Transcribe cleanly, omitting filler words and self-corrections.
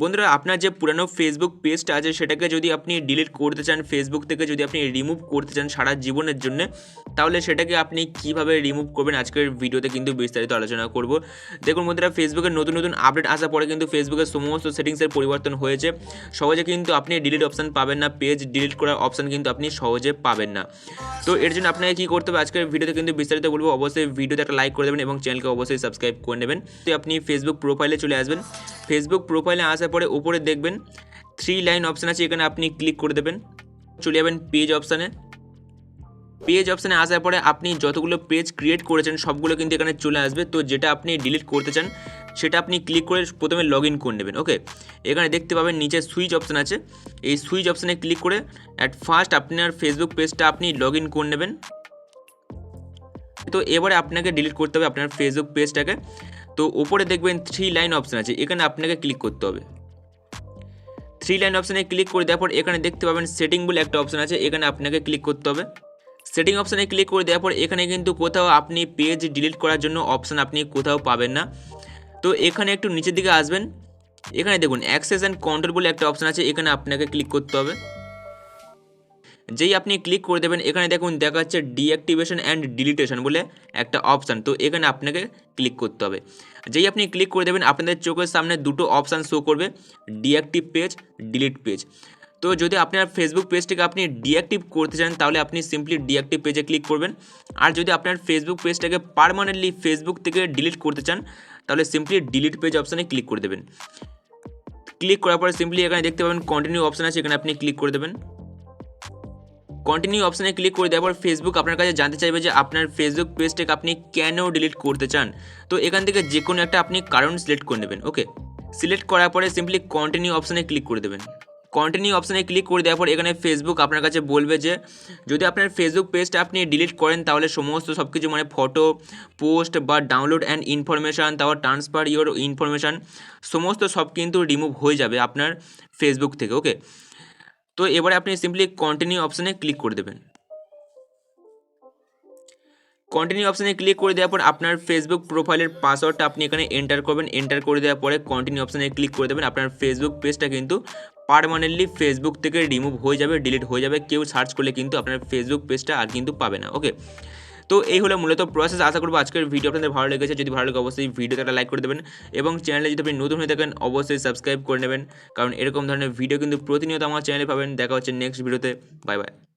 বন্ধুরা, আপনার যে পুরানো ফেসবুক পেজটা আছে সেটাকে যদি আপনি ডিলিট করতে চান, ফেসবুক থেকে যদি আপনি রিমুভ করতে চান সারা জীবনের জন্য, তাহলে সেটাকে আপনি কিভাবে রিমুভ করবেন আজকের ভিডিওতে কিন্তু বিস্তারিত আলোচনা করব। দেখুন বন্ধুরা, ফেসবুকের নতুন নতুন আপডেট আসার পরে কিন্তু ফেসবুকের সমস্ত সেটিংসের পরিবর্তন হয়েছে। সহজে কিন্তু আপনি ডিলিট অপশান পাবেন না, পেজ ডিলিট করার অপশান কিন্তু আপনি সহজে পাবেন না। তো এর জন্য আপনাকে কী করতে হবে আজকের ভিডিওতে কিন্তু বিস্তারিত বলবো। অবশ্যই ভিডিওতে একটা লাইক করে দেবেন এবং চ্যানেলকে অবশ্যই সাবস্ক্রাইব করে নেবেন। তো আপনি ফেসবুক প্রোফাইলে চলে আসবেন। ফেসবুক প্রোফাইলে আসার পরে উপরে দেখবেন 3 লাইন অপশান আছে, এখানে আপনি ক্লিক করে দেবেন। চলে যাবেন পেজ অপশানে। পেজ অপশানে আসার পরে আপনি যতগুলো পেজ ক্রিয়েট করেছেন সবগুলো কিন্তু এখানে চলে আসবে। তো যেটা আপনি ডিলিট করতে চান সেটা আপনি ক্লিক করে প্রথমে লগ ইন করে নেবেন। ওকে, এখানে দেখতে পাবেন নিচে সুইচ অপশান আছে, এই সুইচ অপশানে ক্লিক করে অ্যাট ফার্স্ট আপনার ফেসবুক পেজটা আপনি লগ ইন করে নেবেন। তো এবারে আপনাকে ডিলিট করতে হবে আপনার ফেসবুক পেজটাকে। তো ওপরে দেখবেন 3 লাইন অপশান আছে, এখানে আপনাকে ক্লিক করতে হবে। 3 লাইন অপশানে ক্লিক করে দেওয়ার পর এখানে দেখতে পাবেন সেটিং বলে একটা অপশান আছে, এখানে আপনাকে ক্লিক করতে হবে। সেটিং অপশানে ক্লিক করে দেওয়ার পর এখানে কিন্তু কোথাও আপনি পেজ ডিলিট করার জন্য অপশান আপনি কোথাও পাবেন না। তো এখানে একটু নিচের দিকে আসবেন, এখানে দেখুন অ্যাক্সেস অ্যান্ড কন্ট্রোল বলে একটা অপশান আছে, এখানে আপনাকে ক্লিক করতে হবে। যেই আপনি ক্লিক করে দেবেন এখানে দেখুন দেখা যাচ্ছে ডিঅ্যাক্টিভেশন অ্যান্ড ডিলিটেশন বলে একটা অপশান, তো এখানে আপনাকে ক্লিক করতে হবে। যেই আপনি ক্লিক করে দেবেন আপনাদের চোখের সামনে দুটো অপশান শো করবে, ডিঅ্যাক্টিভ পেজ, ডিলিট পেজ। তো যদি আপনার ফেসবুক পেজটিকে আপনি ডিঅ্যাক্টিভ করতে চান তাহলে আপনি সিম্পলি ডিঅ্যাক্টিভ পেজে ক্লিক করবেন। আর যদি আপনার ফেসবুক পেজটাকে পার্মানেন্টলি ফেসবুক থেকে ডিলিট করতে চান তাহলে সিম্পলি ডিলিট পেজ অপশানে ক্লিক করে দেবেন। ক্লিক করার পরে সিম্পলি এখানে দেখতে পাবেন কন্টিনিউ অপশান আছে, এখানে আপনি ক্লিক করে দেবেন। কন্টিনিউ অপশানে ক্লিক করে দেওয়ার পর ফেসবুক আপনার কাছে জানতে চাইবে যে আপনার ফেসবুক পেজটাকে আপনি কেন ডিলিট করতে চান। তো এখান থেকে যে কোনো একটা আপনি কারণ সিলেক্ট করে নেবেন। ওকে, সিলেক্ট করার পরে সিম্পলি কন্টিনিউ অপশানে ক্লিক করে দেবেন। কন্টিনিউ অপশানে ক্লিক করে দেওয়ার পর এখানে ফেসবুক আপনার কাছে বলবে যে যদি আপনার ফেসবুক পেজটা আপনি ডিলিট করেন তাহলে সমস্ত সব কিছু মানে ফটো, পোস্ট বা ডাউনলোড অ্যান্ড ইনফরমেশান, তারপর ট্রান্সফার ইওর ইনফরমেশান সমস্ত সব কিন্তু রিমুভ হয়ে যাবে আপনার ফেসবুক থেকে। ওকে, তো এবারে আপনি সিম্পলি কন্টিনিউ অপশানে ক্লিক করে দেবেন। কন্টিনিউ অপশানে ক্লিক করে দেওয়ার পর আপনার ফেসবুক প্রোফাইলের পাসওয়ার্ডটা আপনি এখানে এন্টার করবেন। এন্টার করে দেওয়ার পরে কন্টিনিউ অপশানে ক্লিক করে দেবেন। আপনার ফেসবুক পেজটা কিন্তু পার্মানেন্টলি ফেসবুক থেকে রিমুভ হয়ে যাবে, ডিলিট হয়ে যাবে। কেউ সার্চ করলে কিন্তু আপনার ফেসবুক পেজটা আর কিন্তু পাবে না। ওকে, তো এই হলো মূলত প্রসেস। আশা করবো আজকের ভিডিও আপনাদের ভালো লেগেছে। যদি ভালো লাগে অবশ্যই ভিডিওতে একটা লাইক করে দেবেন এবং চ্যানেলে যদি আপনি নতুন হয়ে থাকেন অবশ্যই সাবস্ক্রাইব করে নেবেন, কারণ এরকম ধরনের ভিডিও কিন্তু প্রতিনিয়ত আমার চ্যানেলে পাবেন। দেখা হচ্ছে নেক্সট ভিডিওতে। Bye bye.